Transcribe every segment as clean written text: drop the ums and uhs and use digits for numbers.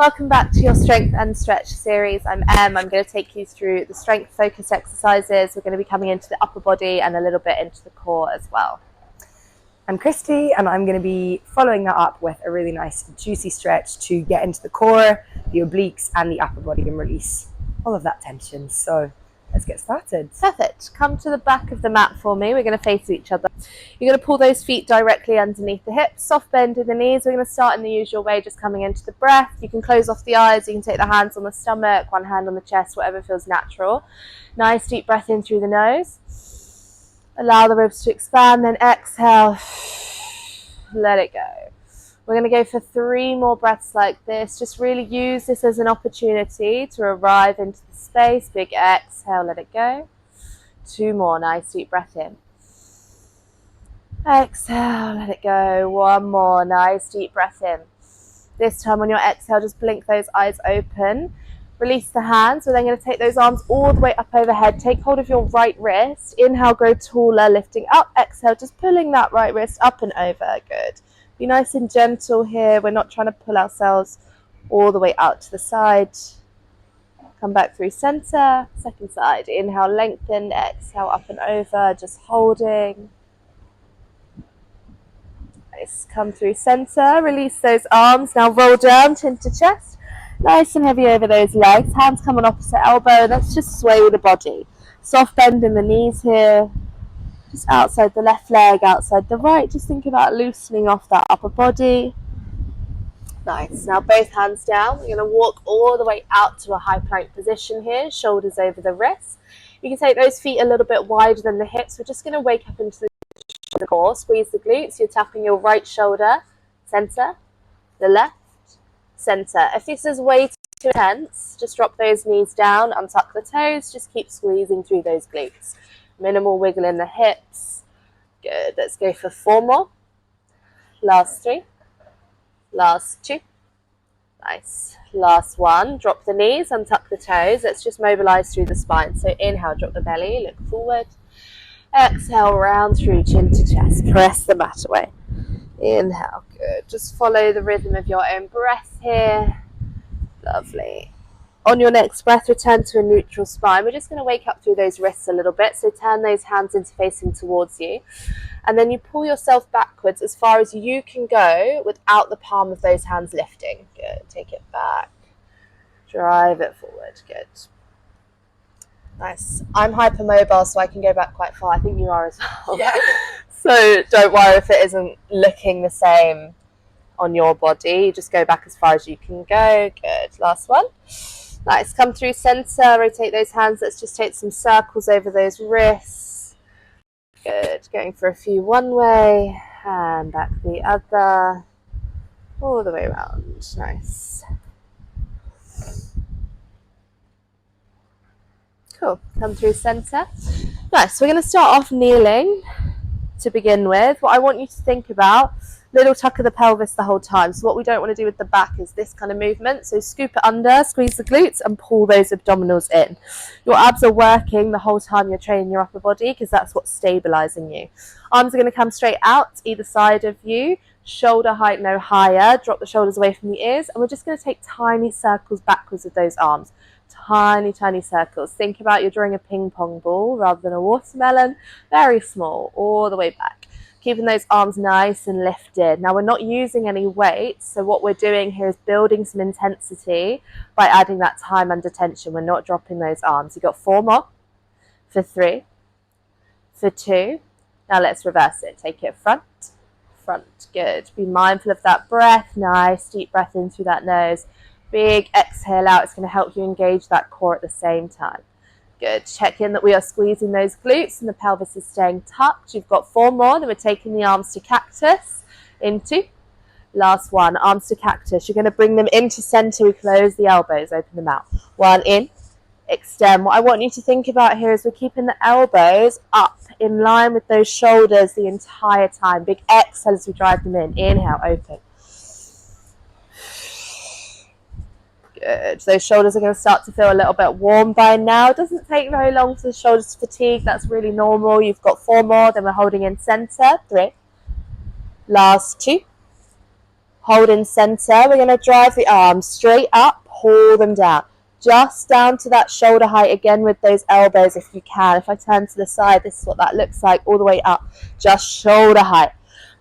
Welcome back to your Strength and Stretch series. I'm Em. I'm going to take you through the strength focused exercises. We're going to be coming into the upper body and a little bit into the core as well. I'm Christy, and I'm going to be following that up with a really nice juicy stretch to get into the core, the obliques and the upper body and release all of that tension. So let's get started. Perfect. Come to the back of the mat for me. We're going to face each other. You're going to pull those feet directly underneath the hips, soft bend in the knees. We're going to start in the usual way, just coming into the breath. You can close off the eyes. You can take the hands on the stomach, one hand on the chest, whatever feels natural. Nice deep breath in through the nose. Allow the ribs to expand, then exhale. Let it go. We're going to go for 3 more breaths like this. Just really use this as an opportunity to arrive into the space. Big exhale, let it go. 2 more, nice deep breath in. Exhale, let it go. 1 more, nice deep breath in. This time on your exhale, just blink those eyes open. Release the hands. We're then going to take those arms all the way up overhead. Take hold of your right wrist. Inhale, grow taller, lifting up. Exhale, just pulling that right wrist up and over. Good. Be nice and gentle here. We're not trying to pull ourselves all the way out to the side. Come back through center. Second side. Inhale, lengthen. Exhale, up and over. Just holding. Nice. Come through center. Release those arms. Now roll down, chin to chest. Nice and heavy over those legs. Hands come on opposite elbow. Let's just sway the body. Soft bend in the knees here. Just outside the left leg, outside the right. Just think about loosening off that upper body. Nice. Now both hands down. We're going to walk all the way out to a high plank position here. Shoulders over the wrists. You can take those feet a little bit wider than the hips. We're just going to wake up into the core. Squeeze the glutes. You're tapping your right shoulder. Center. The left. Center. If this is way too intense, just drop those knees down, untuck the toes, just keep squeezing through those glutes. Minimal wiggle in the hips. Good. Let's go for 4 more. Last 3. Last 2. Nice. Last 1. Drop the knees, untuck the toes. Let's just mobilize through the spine. So inhale, drop the belly, look forward. Exhale, round through, chin to chest. Press the mat away. Inhale, good. Just follow the rhythm of your own breath here. Lovely. On your next breath, return to a neutral spine. We're just going to wake up through those wrists a little bit. So turn those hands into facing towards you. And then you pull yourself backwards as far as you can go without the palm of those hands lifting. Good. Take it back. Drive it forward. Good. Nice. I'm hypermobile, so I can go back quite far. I think you are as well. Yeah. So don't worry if it isn't looking the same on your body. Just go back as far as you can go. Good. Last one. Nice. Come through center. Rotate those hands. Let's just take some circles over those wrists. Good. Going for a few one way. And back the other. All the way around. Nice. Cool. Come through center. Nice. We're going to start off kneeling to begin with. What I want you to think about, little tuck of the pelvis the whole time. So what we don't want to do with the back is this kind of movement. So scoop it under, squeeze the glutes and pull those abdominals in. Your abs are working the whole time you're training your upper body because that's what's stabilizing you. Arms are going to come straight out either side of you. Shoulder height no higher. Drop the shoulders away from the ears. And we're just going to take tiny circles backwards with those arms. Tiny, tiny circles. Think about you're drawing a ping pong ball rather than a watermelon. Very small, all the way back. Keeping those arms nice and lifted. Now we're not using any weight, so what we're doing here is building some intensity by adding that time under tension. We're not dropping those arms. You've got 4 more. For 3. For 2. Now let's reverse it. Take it front. Front. Good. Be mindful of that breath. Nice deep breath in through that nose. Big exhale out. It's going to help you engage that core at the same time. Good. Check in that we are squeezing those glutes and the pelvis is staying tucked. You've got 4 more. Then we're taking the arms to cactus. Into. Last 1. Arms to cactus. You're going to bring them into center. We close the elbows. Open them out. 1 in. Extend. What I want you to think about here is we're keeping the elbows up in line with those shoulders the entire time. Big exhale as we drive them in. Inhale. Open. Good. Those shoulders are going to start to feel a little bit warm by now. It doesn't take very long for the shoulders to fatigue. That's really normal. You've got 4 more. Then we're holding in center. 3. Last 2. Hold in center. We're going to drive the arms straight up, pull them down. Just down to that shoulder height again with those elbows if you can. If I turn to the side, this is what that looks like, all the way up. Just shoulder height.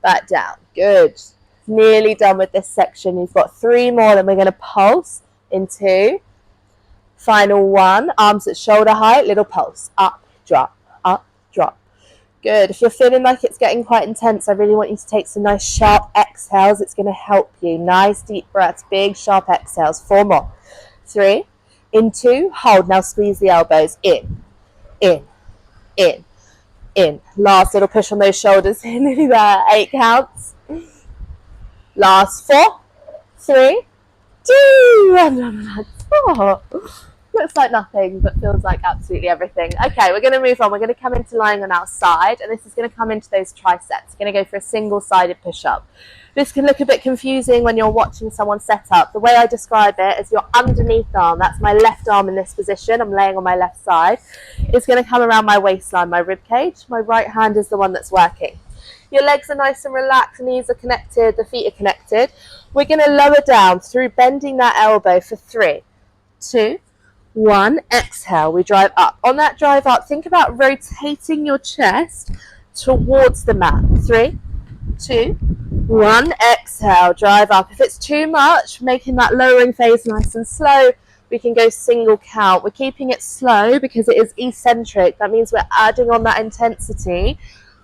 Back down. Good. Nearly done with this section. You've got 3 more, then we're going to pulse in 2. Final 1. Arms at shoulder height, little pulse. Up, drop, up, drop. Good. If you're feeling like it's getting quite intense, I really want you to take some nice sharp exhales. It's going to help you. Nice deep breaths, big sharp exhales. 4 more. 3. In 2. Hold. Now squeeze the elbows. In, in, in, in. Last little push on those shoulders. Nearly there. 8 counts. Last 4, 3, 2, and relax. 4. Looks like nothing, but feels like absolutely everything. Okay, we're going to move on. We're going to come into lying on our side, and this is going to come into those triceps. We're going to go for a single-sided push-up. This can look a bit confusing when you're watching someone set up. The way I describe it is your underneath arm, that's my left arm in this position, I'm laying on my left side, is going to come around my waistline, my rib cage. My right hand is the one that's working. Your legs are nice and relaxed, knees are connected, the feet are connected. We're going to lower down through bending that elbow for 3, 2, 1. Exhale, we drive up. On that drive up, think about rotating your chest towards the mat. 3, 2, 1. Exhale, drive up. If it's too much, making that lowering phase nice and slow, we can go single count. We're keeping it slow because it is eccentric. That means we're adding on that intensity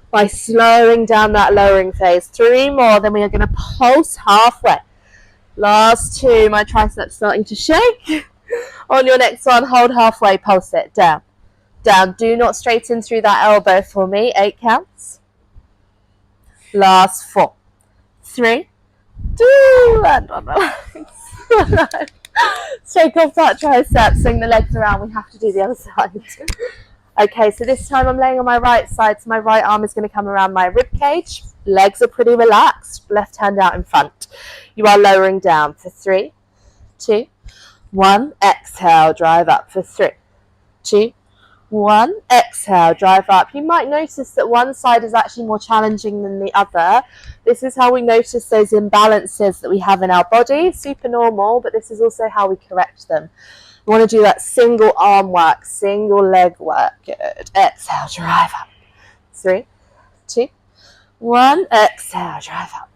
by slowing down that lowering phase. 3 more, then we are going to pulse halfway. Last 2, my triceps starting to shake. On your next one, hold halfway, pulse it, down, down. Do not straighten through that elbow for me. 8 counts. Last 4, 3, 2, and 1. Shake off that tricep, swing the legs around. We have to do the other side. Okay, so this time I'm laying on my right side, so my right arm is going to come around my rib cage. Legs are pretty relaxed, left hand out in front. You are lowering down for 3, 2, 1. Exhale, drive up for 3, 2, 1. Exhale, drive up. You might notice that one side is actually more challenging than the other. This is how we notice those imbalances that we have in our body. Super normal, but this is also how we correct them. We want to do that single arm work, single leg work. Good. Exhale, drive up. 3, 2, 1. Exhale, drive up.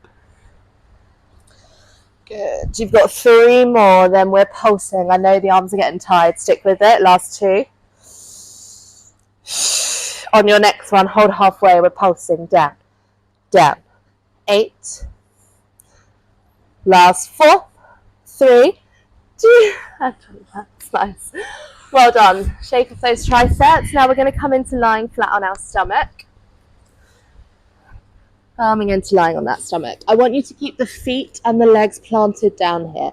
Good. You've got 3 more, then we're pulsing. I know the arms are getting tired. Stick with it. Last 2. On your next one, hold halfway. We're pulsing. Down, down. 8. Last 4, 3, 2. That's nice. Well done. Shake off those triceps. Now we're going to come into lying flat on our stomach. Coming into lying on that stomach. I want you to keep the feet and the legs planted down here.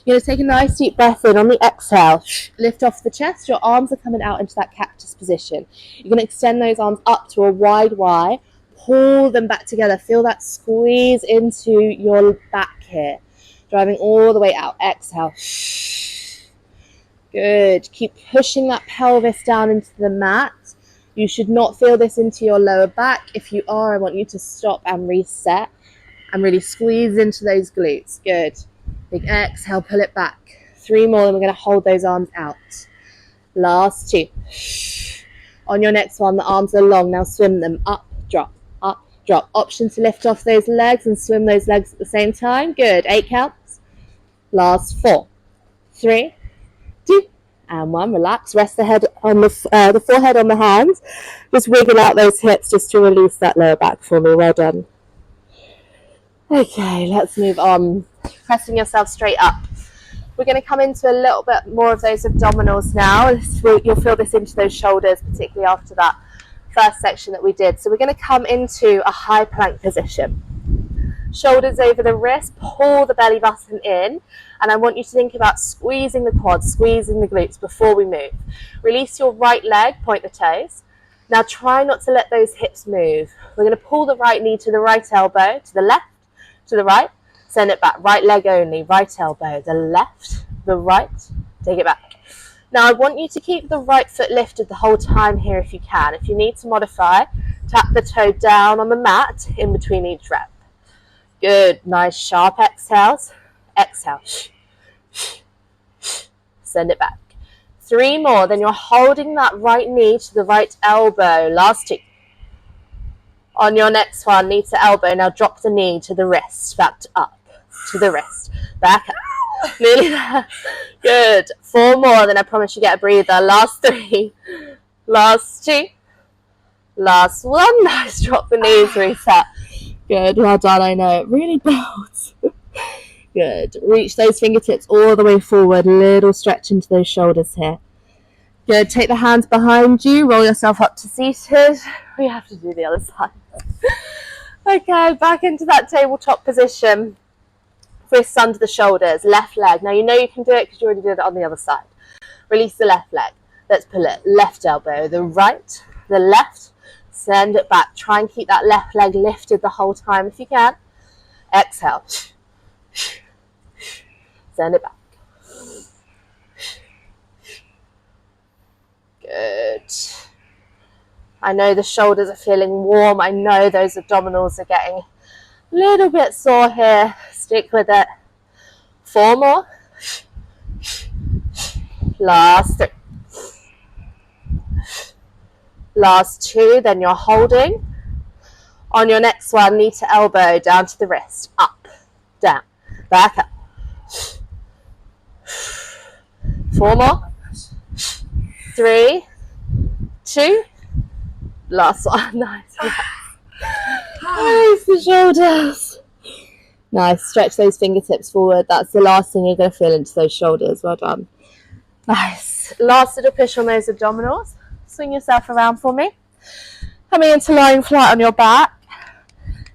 You're going to take a nice deep breath in. On the exhale, lift off the chest. Your arms are coming out into that cactus position. You're going to extend those arms up to a wide Y. Pull them back together. Feel that squeeze into your back here. Driving all the way out. Exhale. Good. Keep pushing that pelvis down into the mat. You should not feel this into your lower back. If you are, I want you to stop and reset and really squeeze into those glutes. Good. Big exhale, pull it back. 3 more, and we're going to hold those arms out. Last 2. On your next one, the arms are long. Now swim them up, drop, up, drop. Option to lift off those legs and swim those legs at the same time. Good. 8 counts. Last 4, 3, 2, and 1. Relax. Rest the head on the forehead on the hands. Just wiggle out those hips just to release that lower back for me. Well done. Okay, let's move on. Pressing yourself straight up. We're going to come into a little bit more of those abdominals now. You'll feel this into those shoulders, particularly after that first section that we did. So we're going to come into a high plank position. Shoulders over the wrist, pull the belly button in, and I want you to think about squeezing the quads, squeezing the glutes before we move. Release your right leg, point the toes. Now try not to let those hips move. We're going to pull the right knee to the right elbow, to the left, to the right, send it back. Right leg only, right elbow, the left, the right, take it back. Now I want you to keep the right foot lifted the whole time here if you can. If you need to modify, tap the toe down on the mat in between each rep. Good. Nice sharp exhales. Exhale. Send it back. 3 more. Then you're holding that right knee to the right elbow. Last 2. On your next one, knee to elbow. Now drop the knee to the wrist. Back up to the wrist. Back up. Nearly there. Good. 4 more. Then I promise you get a breather. Last 3. Last 2. Last 1. Nice. Drop the knees. Reset. Good. Well done. I know it really builds. Good. Reach those fingertips all the way forward. Little stretch into those shoulders here. Good. Take the hands behind you. Roll yourself up to seated. We have to do the other side. Okay, back into that tabletop position. Wrists under the shoulders. Left leg. Now you know you can do it because you already did it on the other side. Release the left leg. Let's pull it. Left elbow. The right. The left. Send it back. Try and keep that left leg lifted the whole time if you can. Exhale. Send it back. Good. I know the shoulders are feeling warm. I know those abdominals are getting a little bit sore here. Stick with it. 4 more. Last 3. Last 2. Then you're holding. On your next one, knee to elbow, down to the wrist. Up, down, back up. 4 more. 3, 2. Last one. Nice. Nice, the shoulders. Nice. Stretch those fingertips forward. That's the last thing you're going to feel into those shoulders. Well done. Nice. Last little push on those abdominals. Swing yourself around for me. Coming into lying flat on your back.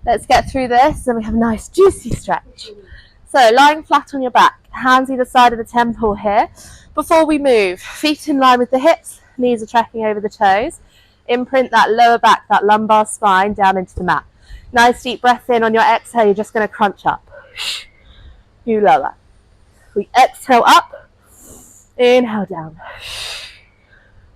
Let's get through this. And we have a nice juicy stretch. So lying flat on your back. Hands either side of the temple here. Before we move, feet in line with the hips. Knees are tracking over the toes. Imprint that lower back, that lumbar spine down into the mat. Nice deep breath in. On your exhale, you're just going to crunch up. You lower. We exhale up. Inhale down.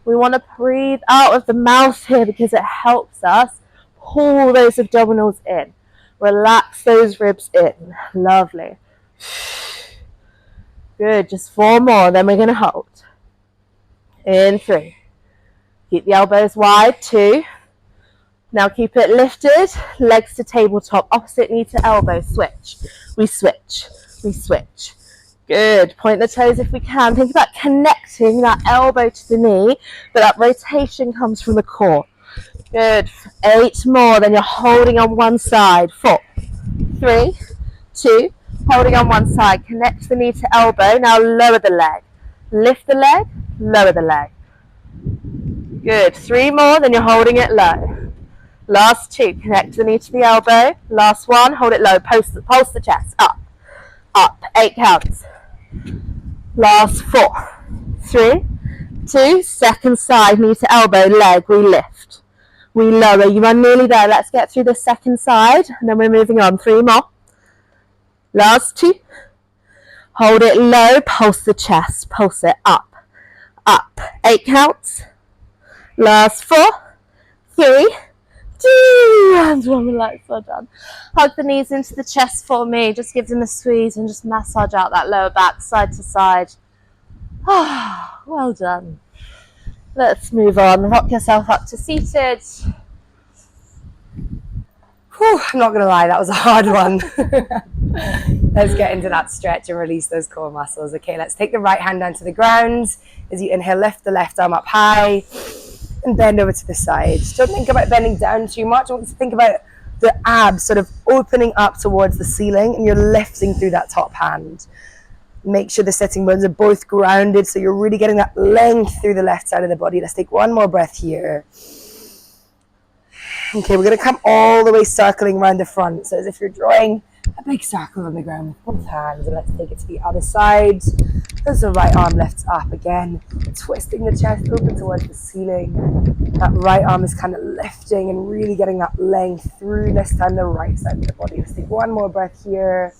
We want to breathe out of the mouth here because it helps us pull those abdominals in. Relax those ribs in. Lovely. Good. Just 4 more. Then we're going to hold. In 3. Keep the elbows wide. 2. Now keep it lifted. Legs to tabletop. Opposite knee to elbow. Switch. We switch. We switch. Good. Point the toes if we can. Think about connecting that elbow to the knee, but that rotation comes from the core. Good. 8 more. Then you're holding on one side. 4, 3, 2. Holding on one side. Connect the knee to elbow. Now lower the leg. Lift the leg. Lower the leg. Good. 3 more. Then you're holding it low. Last 2. Connect the knee to the elbow. Last 1. Hold it low. Pulse the chest. Up. Up. 8 counts. Last 4, 3, 2. Second side. Knee to elbow. Leg. We lift. We lower. You are nearly there. Let's get through the second side. And then we're moving on. 3 more. Last 2. Hold it low. Pulse the chest. Pulse it up. Up. 8 counts. Last 4, 3, 2. And 1. Relax. Well done. Hug the knees into the chest for me. Just give them a squeeze and just massage out that lower back side to side. Ah, well done. Let's move on. Rock yourself up to seated. Whew, I'm not going to lie, that was a hard one. Let's get into that stretch and release those core muscles. Okay, let's take the right hand down to the ground. As you inhale, lift the left arm up high and bend over to the side. Don't think about bending down too much. I want you to think about the abs sort of opening up towards the ceiling and you're lifting through that top hand. Make sure the sitting bones are both grounded so you're really getting that length through the left side of the body. Let's take 1 more breath here. Okay, we're going to come all the way circling around the front. So as if you're drawing a big circle on the ground with both hands. And let's take it to the other side. As the right arm lifts up again, twisting the chest open towards the ceiling. That right arm is kind of lifting and really getting that length through this time the right side of the body. Let's take 1 more breath here.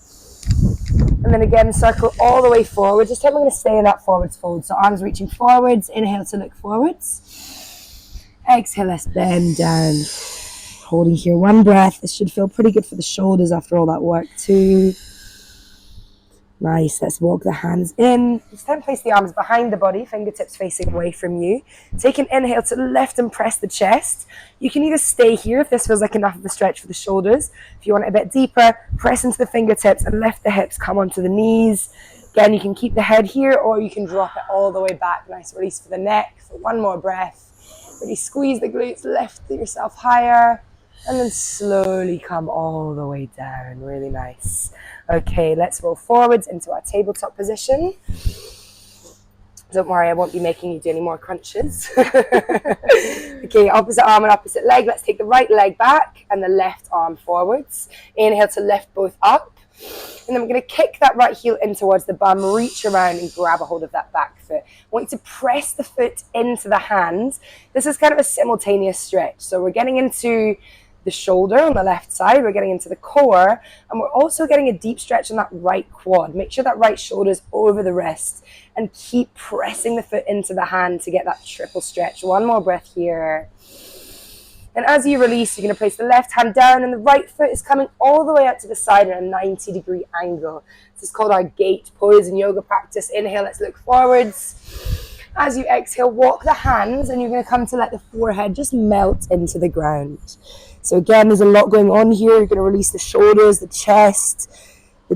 And then again, circle all the way forward. This time we're going to stay in that forwards fold. So arms reaching forwards. Inhale to look forwards. Exhale, let's bend down. holding here, one breath. This should feel pretty good for the shoulders after all that work too. Nice, let's walk the hands in. Just then place the arms behind the body, fingertips facing away from you. Take an inhale to the left and press the chest. You can either stay here if this feels like enough of a stretch for the shoulders. If you want it a bit deeper, press into the fingertips and lift the hips, come onto the knees. Again, you can keep the head here or you can drop it all the way back. Nice release for the neck for one more breath. Really squeeze the glutes, lift yourself higher. And then slowly come all the way down. Really nice. Okay, let's roll forwards into our tabletop position. Don't worry, I won't be making you do any more crunches. Okay, opposite arm and opposite leg. Let's take the right leg back and the left arm forwards. Inhale to lift both up. And then we're going to kick that right heel in towards the bum, reach around and grab a hold of that back foot. I want you to press the foot into the hand. This is kind of a simultaneous stretch. So we're getting into the shoulder on the left side, we're getting into the core, and we're also getting a deep stretch on that right quad. Make sure that right shoulder is over the wrist and keep pressing the foot into the hand to get that triple stretch. One more breath here. And as you release, you're going to place the left hand down and the right foot is coming all the way out to the side in a 90-degree angle. This is called our gate pose in yoga practice. Inhale, let's look forwards. As you exhale, walk the hands and you're going to come to let the forehead just melt into the ground. So again, there's a lot going on here. You're going to release the shoulders, the chest,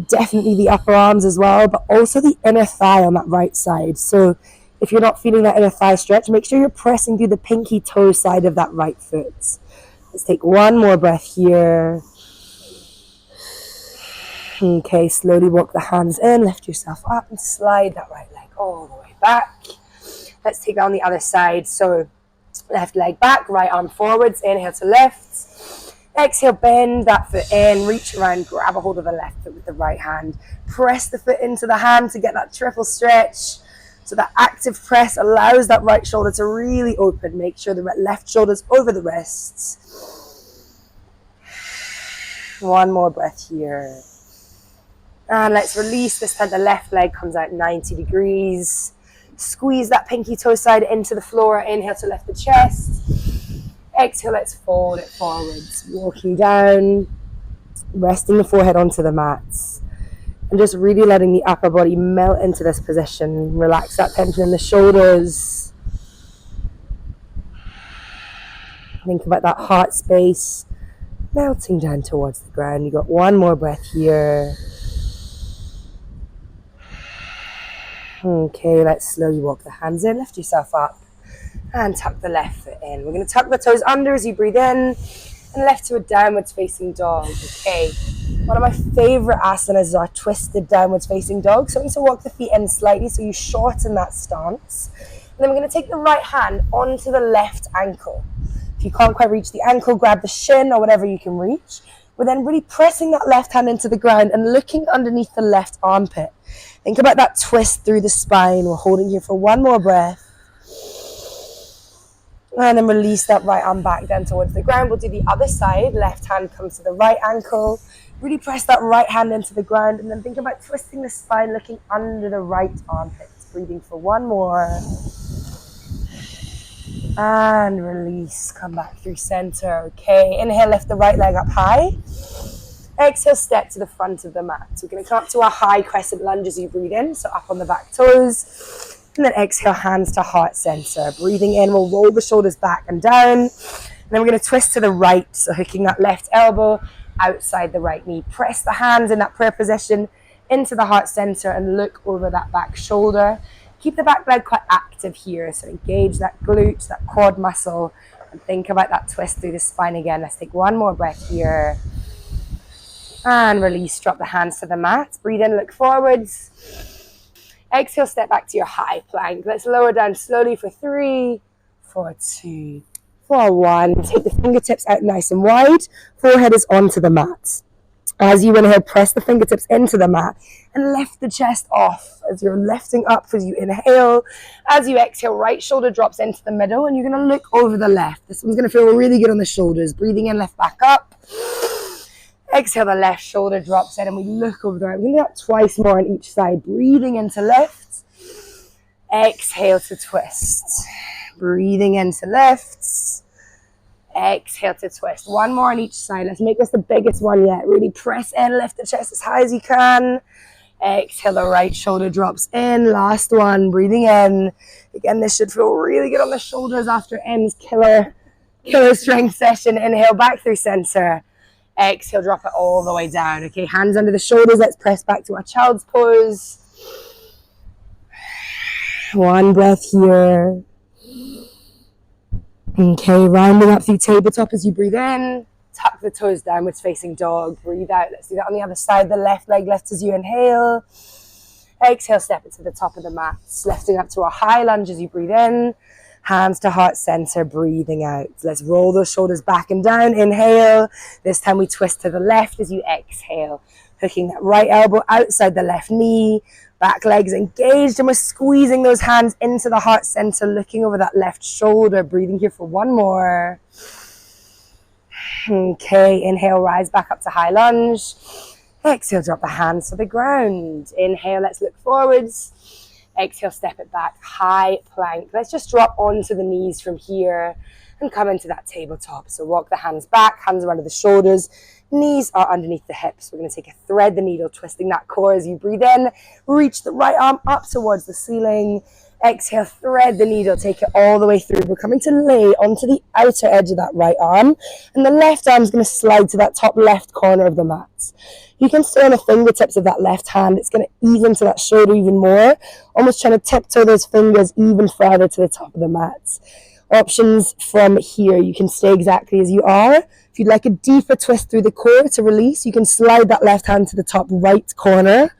definitely the upper arms as well, but also the inner thigh on that right side. So if you're not feeling that inner thigh stretch, make sure you're pressing through the pinky toe side of that right foot. Let's take one more breath here. Okay, slowly walk the hands in, lift yourself up and slide that right leg all the way back. Let's take that on the other side. So left leg back, right arm forwards, inhale to lift. Exhale, bend that foot in, reach around, grab a hold of the left foot with the right hand. Press the foot into the hand to get that triple stretch. So that active press allows that right shoulder to really open. Make sure the left shoulder's over the wrists. One more breath here. And let's release. This time the left leg comes out 90 degrees. Squeeze that pinky toe side into the floor. Inhale to lift the chest. Exhale, let's fold it forwards. Walking down, resting the forehead onto the mat. And just really letting the upper body melt into this position. Relax that tension in the shoulders. Think about that heart space melting down towards the ground. You got one more breath here. Okay, let's slowly walk the hands in, lift yourself up and tuck the left foot in. We're going to tuck the toes under as you breathe in and left to a downwards facing dog. Okay, one of my favorite asanas is our twisted downwards facing dog. So I'm going to walk the feet in slightly so you shorten that stance. And then we're going to take the right hand onto the left ankle. If you can't quite reach the ankle, grab the shin or whatever you can reach. We're then really pressing that left hand into the ground and looking underneath the left armpit. Think about that twist through the spine. We're holding here for one more breath. And then release that right arm back down towards the ground. We'll do the other side. Left hand comes to the right ankle. Really press that right hand into the ground. And then think about twisting the spine, looking under the right armpit. Breathing for one more. And release. Come back through center. Okay, inhale, lift the right leg up high. Exhale, step to the front of the mat. So we're going to come up to our high crescent lunge as you breathe in. So up on the back toes. And then exhale, hands to heart center. Breathing in, we'll roll the shoulders back and down. And then we're going to twist to the right. So hooking that left elbow outside the right knee. Press the hands in that prayer position into the heart center and look over that back shoulder. Keep the back leg quite active here. So engage that glute, that quad muscle. And think about that twist through the spine again. Let's take one more breath here. And release, drop the hands to the mat. Breathe in, look forwards. Exhale, step back to your high plank. Let's lower down slowly for 3, 4, 2, 4, 1. Take the fingertips out nice and wide. Forehead is onto the mat. As you inhale, press the fingertips into the mat and lift the chest off as you're lifting up as you inhale. As you exhale, right shoulder drops into the middle and you're going to look over the left. This one's going to feel really good on the shoulders. Breathing in, lift back up. Exhale, the left shoulder drops in and we look over the right. We're going to do that twice more on each side. Breathing into lift. Exhale to twist. Breathing into lifts. Exhale to twist. One more on each side. Let's make this the biggest one yet. Really press in, lift the chest as high as you can. Exhale, the right shoulder drops in. Last one, breathing in. Again, this should feel really good on the shoulders after M's killer strength session. Inhale, back through center. Exhale, drop it all the way down. Okay, hands under the shoulders. Let's press back to our child's pose. One breath here. Okay, rounding up through tabletop as you breathe in. Tuck the toes downwards facing dog. Breathe out. Let's do that on the other side. The left leg lifts as you inhale. Exhale, step it to the top of the mat. Lifting up to a high lunge as you breathe in. Hands to heart center, breathing out. Let's roll those shoulders back and down. Inhale. This time we twist to the left as you exhale. Hooking that right elbow outside the left knee. Back legs engaged, and we're squeezing those hands into the heart center, looking over that left shoulder. Breathing here for one more. Okay, inhale, rise back up to high lunge. Exhale, drop the hands to the ground. Inhale, let's look forwards. Exhale, step it back, high plank. Let's just drop onto the knees from here and come into that tabletop. So walk the hands back, hands are under the shoulders, knees are underneath the hips. We're going to take a thread the needle, twisting that core as you breathe in. Reach the right arm up towards the ceiling. Exhale, thread the needle, take it all the way through. We're coming to lay onto the outer edge of that right arm, and the left arm is going to slide to that top left corner of the mat. You can stay on the fingertips of that left hand. It's going to ease into that shoulder even more, almost trying to tiptoe those fingers even further to the top of the mat. Options from here, you can stay exactly as you are. If you'd like a deeper twist through the core to release, you can slide that left hand to the top right corner.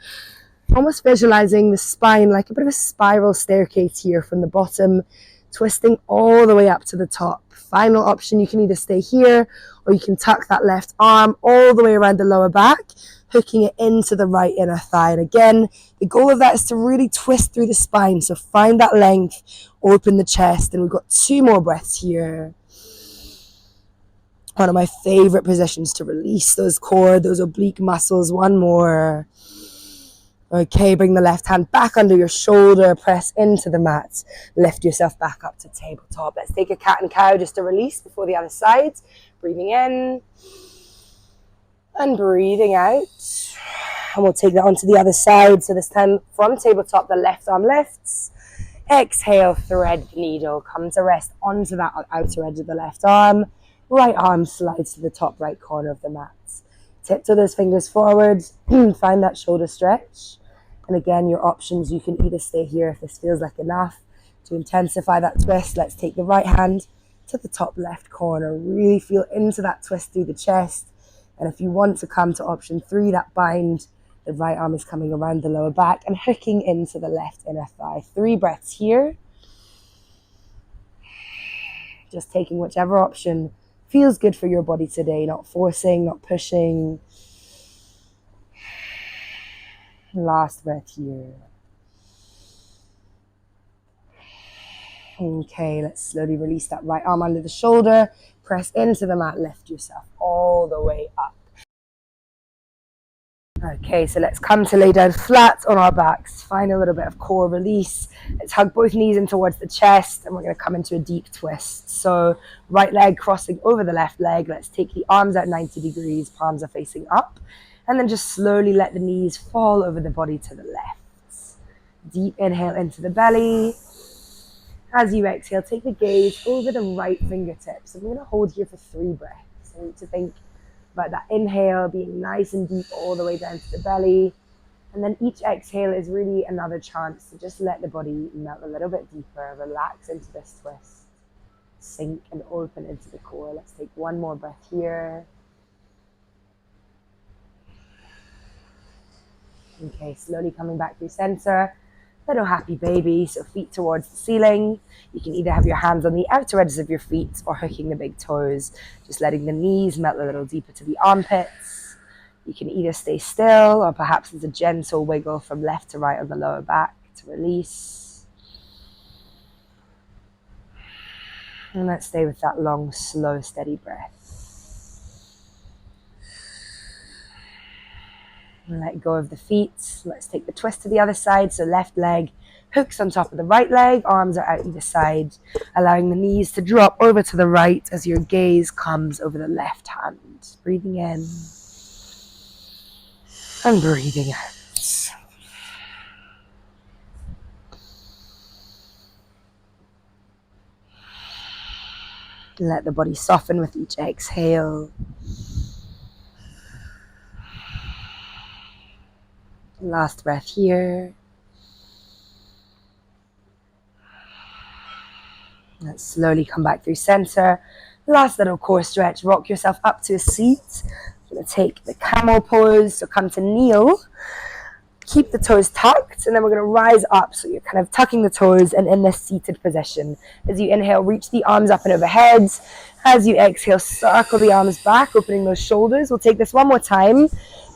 Almost visualizing the spine like a bit of a spiral staircase here from the bottom, twisting all the way up to the top. Final option, you can either stay here or you can tuck that left arm all the way around the lower back, hooking it into the right inner thigh. And again, the goal of that is to really twist through the spine. So find that length, open the chest, and we've got 2 more breaths here. One of my favorite positions to release those core, those oblique muscles. One more. Okay, bring the left hand back under your shoulder, press into the mat, lift yourself back up to tabletop. Let's take a cat and cow just to release before the other side. Breathing in and breathing out. And we'll take that onto the other side. So this time from tabletop, the left arm lifts. Exhale, thread the needle, come to rest onto that outer edge of the left arm. Right arm slides to the top right corner of the mat. Tiptoe those fingers forward, find that shoulder stretch. And again, your options, you can either stay here if this feels like enough. To intensify that twist, let's take the right hand to the top left corner. Really feel into that twist through the chest. And if you want to come to option 3, that bind, the right arm is coming around the lower back and hooking into the left inner thigh. 3 breaths here. Just taking whichever option feels good for your body today, not forcing, not pushing. Last breath here. Okay, let's slowly release that right arm under the shoulder. Press into the mat, lift yourself all the way up. Okay, so let's come to lay down flat on our backs. Find a little bit of core release. Let's hug both knees in towards the chest, and we're going to come into a deep twist. So right leg crossing over the left leg. Let's take the arms out 90 degrees, palms are facing up. And then just slowly let the knees fall over the body to the left. Deep inhale into the belly. As you exhale, take the gaze over the right fingertips. And we're going to hold here for 3 breaths. I need to think about that inhale being nice and deep all the way down to the belly. And then each exhale is really another chance to just let the body melt a little bit deeper, relax into this twist, sink and open into the core. Let's take 1 more breath here. Okay, slowly coming back through center. Little happy baby, so feet towards the ceiling. You can either have your hands on the outer edges of your feet or hooking the big toes, just letting the knees melt a little deeper to the armpits. You can either stay still or perhaps there's a gentle wiggle from left to right on the lower back to release. And let's stay with that long, slow, steady breath. And let go of the feet. Let's take the twist to the other side. So left leg hooks on top of the right leg, arms are out either side, allowing the knees to drop over to the right as your gaze comes over the left hand. Breathing in and breathing out. Let the body soften with each exhale. Last breath here. Let's slowly come back through center. Last little core stretch. Rock yourself up to a seat. You're going to take the camel pose. So come to kneel. Keep the toes tucked, and then we're going to rise up. So you're kind of tucking the toes and in this seated position. As you inhale, reach the arms up and overhead. As you exhale, circle the arms back, opening those shoulders. We'll take this one more time.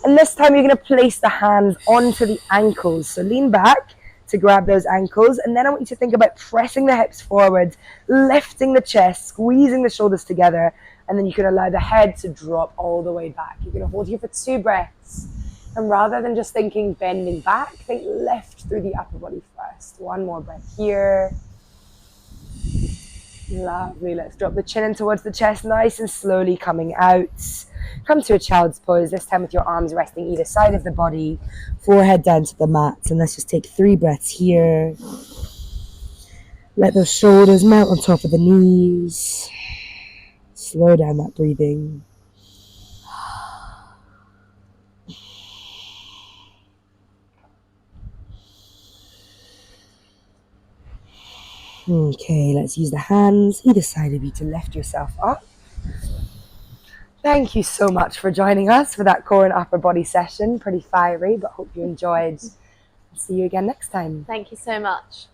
And this time you're going to place the hands onto the ankles. So lean back to grab those ankles, and then I want you to think about pressing the hips forward, lifting the chest, squeezing the shoulders together, and then you can allow the head to drop all the way back. You're going to hold here for 2 breaths, and rather than just thinking bending back, think lift through the upper body first. 1 more breath here. Lovely. Let's drop the chin in towards the chest, nice and slowly coming out. Come to a child's pose, this time with your arms resting either side of the body, forehead down to the mat. And let's just take 3 breaths here. Let those shoulders melt on top of the knees. Slow down that breathing. Okay, let's use the hands either side of you to lift yourself up. Thank you so much for joining us for that core and upper body session. Pretty fiery, but hope you enjoyed. See you again next time. Thank you so much.